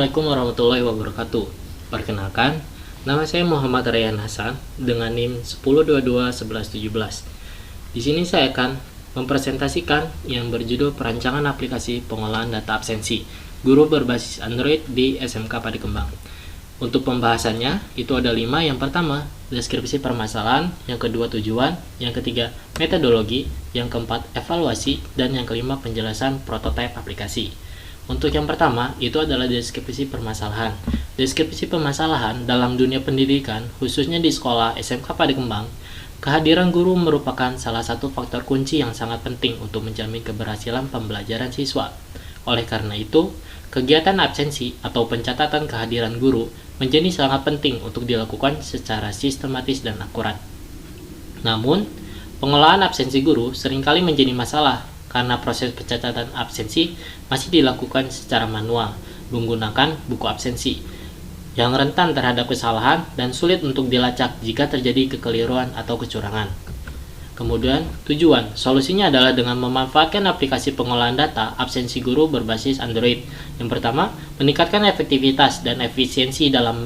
Assalamualaikum warahmatullahi wabarakatuh. Perkenalkan, nama saya Muhammad Rayyan Hasan dengan NIM 10221117. Di sini saya akan mempresentasikan yang berjudul Perancangan Aplikasi Pengolahan Data Absensi Guru Berbasis Android di SMK Padikembang. Untuk pembahasannya, itu ada 5. Yang pertama, deskripsi permasalahan. Yang kedua, tujuan. Yang ketiga, metodologi. Yang keempat, evaluasi. Dan yang kelima, penjelasan prototipe aplikasi. Untuk yang pertama, itu adalah deskripsi permasalahan. Deskripsi permasalahan dalam dunia pendidikan, khususnya di sekolah SMK Padikembang, kehadiran guru merupakan salah satu faktor kunci yang sangat penting untuk menjamin keberhasilan pembelajaran siswa. Oleh karena itu, kegiatan absensi atau pencatatan kehadiran guru menjadi sangat penting untuk dilakukan secara sistematis dan akurat. Namun, pengolahan absensi guru seringkali menjadi masalah karena proses pencatatan absensi masih dilakukan secara manual menggunakan buku absensi yang rentan terhadap kesalahan dan sulit untuk dilacak jika terjadi kekeliruan atau kecurangan. Kemudian, tujuan solusinya adalah dengan memanfaatkan aplikasi pengolahan data absensi guru berbasis Android. Yang pertama, meningkatkan efektivitas dan efisiensi dalam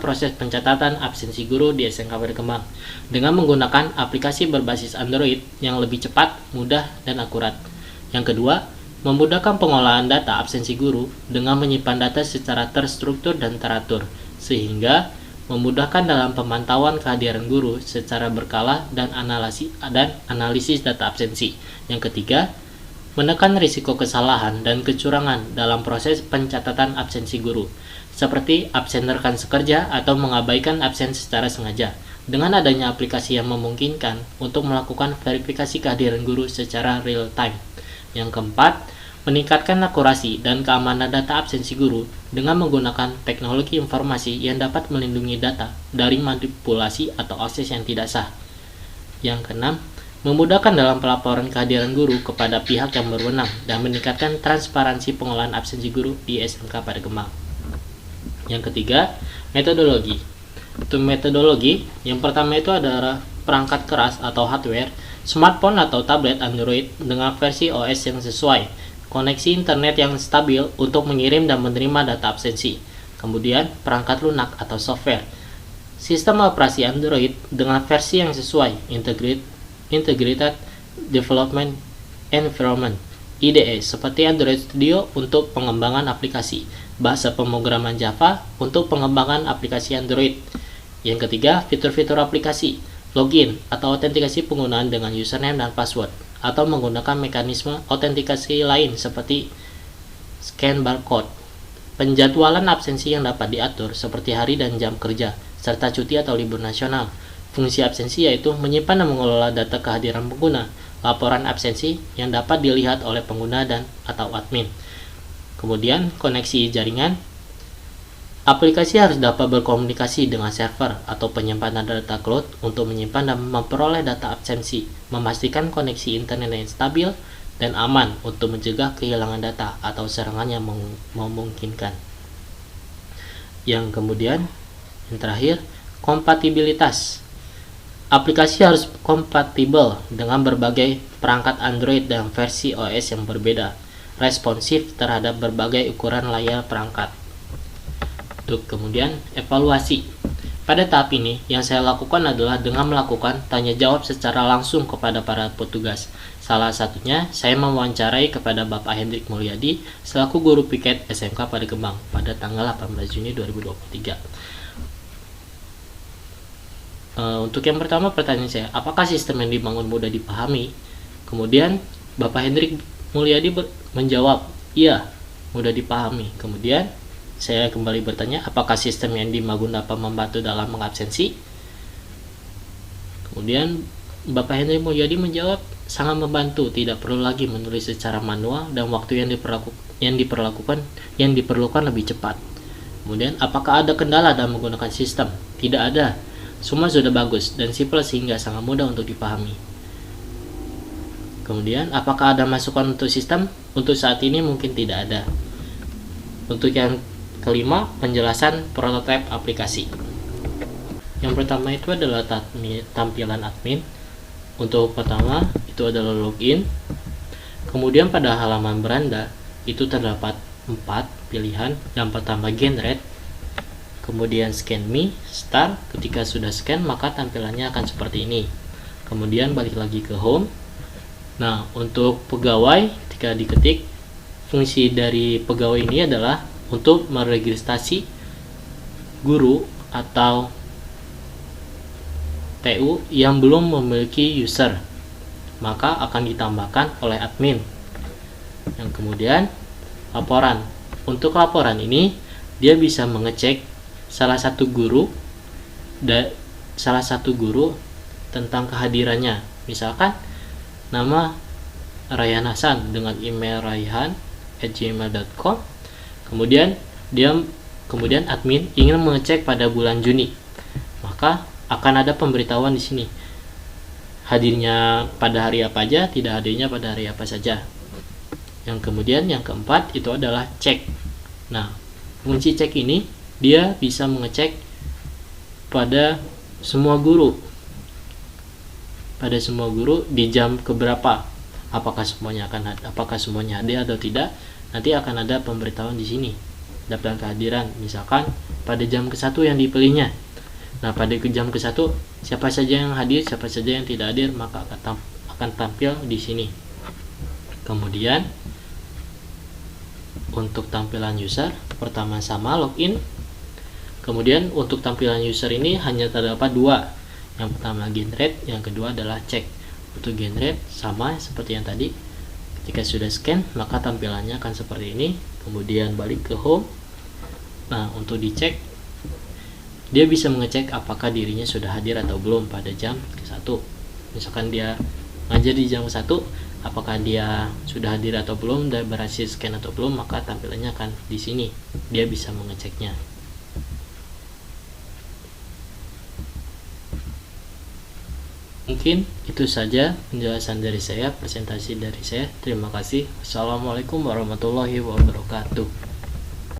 proses pencatatan absensi guru di SMK Padikembang dengan menggunakan aplikasi berbasis Android yang lebih cepat, mudah, dan akurat. Yang kedua, memudahkan pengolahan data absensi guru dengan menyimpan data secara terstruktur dan teratur, sehingga memudahkan dalam pemantauan kehadiran guru secara berkala dan analisis data absensi. Yang ketiga, menekan risiko kesalahan dan kecurangan dalam proses pencatatan absensi guru, seperti absen rekan sekerja atau mengabaikan absen secara sengaja. Dengan adanya aplikasi yang memungkinkan untuk melakukan verifikasi kehadiran guru secara real time. Yang keempat, meningkatkan akurasi dan keamanan data absensi guru dengan menggunakan teknologi informasi yang dapat melindungi data dari manipulasi atau akses yang tidak sah. Yang keenam, memudahkan dalam pelaporan kehadiran guru kepada pihak yang berwenang dan meningkatkan transparansi pengolahan absensi guru di SMK Padikembang. Yang ketiga, metodologi. Untuk metodologi, yang pertama itu adalah perangkat keras atau hardware, smartphone atau tablet Android dengan versi OS yang sesuai, koneksi internet yang stabil untuk mengirim dan menerima data absensi. Kemudian, perangkat lunak atau software. Sistem operasi Android dengan versi yang sesuai, Integrated Development Environment, IDE, seperti Android Studio untuk pengembangan aplikasi, bahasa pemrograman Java untuk pengembangan aplikasi Android. Yang ketiga, fitur-fitur aplikasi, login atau autentikasi penggunaan dengan username dan password, atau menggunakan mekanisme autentikasi lain seperti scan barcode. Penjadwalan absensi yang dapat diatur seperti hari dan jam kerja, serta cuti atau libur nasional. Fungsi absensi yaitu menyimpan dan mengelola data kehadiran pengguna, laporan absensi yang dapat dilihat oleh pengguna dan atau admin. Kemudian, koneksi jaringan. Aplikasi harus dapat berkomunikasi dengan server atau penyimpanan data cloud untuk menyimpan dan memperoleh data absensi, memastikan koneksi internet yang stabil dan aman untuk mencegah kehilangan data atau serangan yang memungkinkan. Yang kemudian, yang terakhir, kompatibilitas. Aplikasi harus kompatibel dengan berbagai perangkat Android dan versi OS yang berbeda, responsif terhadap berbagai ukuran layar perangkat. Kemudian, evaluasi. Pada tahap ini, yang saya lakukan adalah dengan melakukan tanya jawab secara langsung kepada para petugas. Salah satunya, saya mewawancarai kepada Bapak Hendrik Mulyadi selaku guru piket SMK Padikembang pada tanggal 18 Juni 2023. Untuk yang pertama, pertanyaan saya, apakah sistem yang dibangun mudah dipahami? Kemudian, Bapak Hendrik Mulyadi menjawab, iya, mudah dipahami. Kemudian, saya kembali bertanya, apakah sistem yang dibangun dapat membantu dalam mengabsensi? Kemudian Bapak Hendrik Mulyadi menjawab, sangat membantu, tidak perlu lagi menulis secara manual dan waktu yang diperlukan lebih cepat. Kemudian, apakah ada kendala dalam menggunakan sistem? Tidak ada, semua sudah bagus dan simpel sehingga sangat mudah untuk dipahami. Kemudian, apakah ada masukan untuk sistem? Untuk saat ini mungkin tidak ada. Untuk yang kelima, penjelasan prototipe aplikasi. Yang pertama itu adalah tampilan admin. Untuk pertama itu adalah login. Kemudian pada halaman beranda itu terdapat 4 pilihan yang pertama generate, kemudian scan me, start. Ketika sudah scan maka tampilannya akan seperti ini. Kemudian balik lagi ke home. Nah, untuk pegawai ketika diketik, fungsi dari pegawai ini adalah untuk meregistrasi guru atau TU yang belum memiliki user, maka akan ditambahkan oleh admin. Yang kemudian laporan. Untuk laporan ini dia bisa mengecek salah satu guru tentang kehadirannya. Misalkan nama Rayhan Hasan dengan email rayhan@gmail.com. Kemudian admin ingin mengecek pada bulan Juni, maka akan ada pemberitahuan di sini. Hadirnya pada hari apa aja, tidak hadirnya pada hari apa saja. Yang kemudian yang keempat itu adalah cek. Nah, fungsi cek ini dia bisa mengecek pada semua guru di jam keberapa, apakah semuanya hadir atau tidak. Nanti akan ada pemberitahuan di sini, daftar kehadiran, misalkan pada jam ke-1 yang dipilihnya. Nah, pada jam ke-1 siapa saja yang hadir, siapa saja yang tidak hadir, maka akan tampil di sini. Kemudian untuk tampilan user, pertama sama login. Kemudian untuk tampilan user ini hanya terdapat dua. Yang pertama generate, yang kedua adalah cek. Untuk generate sama seperti yang tadi. Ketika sudah scan, maka tampilannya akan seperti ini. Kemudian balik ke home. Nah, untuk dicek, dia bisa mengecek apakah dirinya sudah hadir atau belum pada jam ke-1. Misalkan dia ngajar di jam 1, apakah dia sudah hadir atau belum dan berhasil scan atau belum, maka tampilannya akan di sini. Dia bisa mengeceknya. Mungkin itu saja penjelasan dari saya, presentasi dari saya. Terima kasih. Wassalamualaikum warahmatullahi wabarakatuh.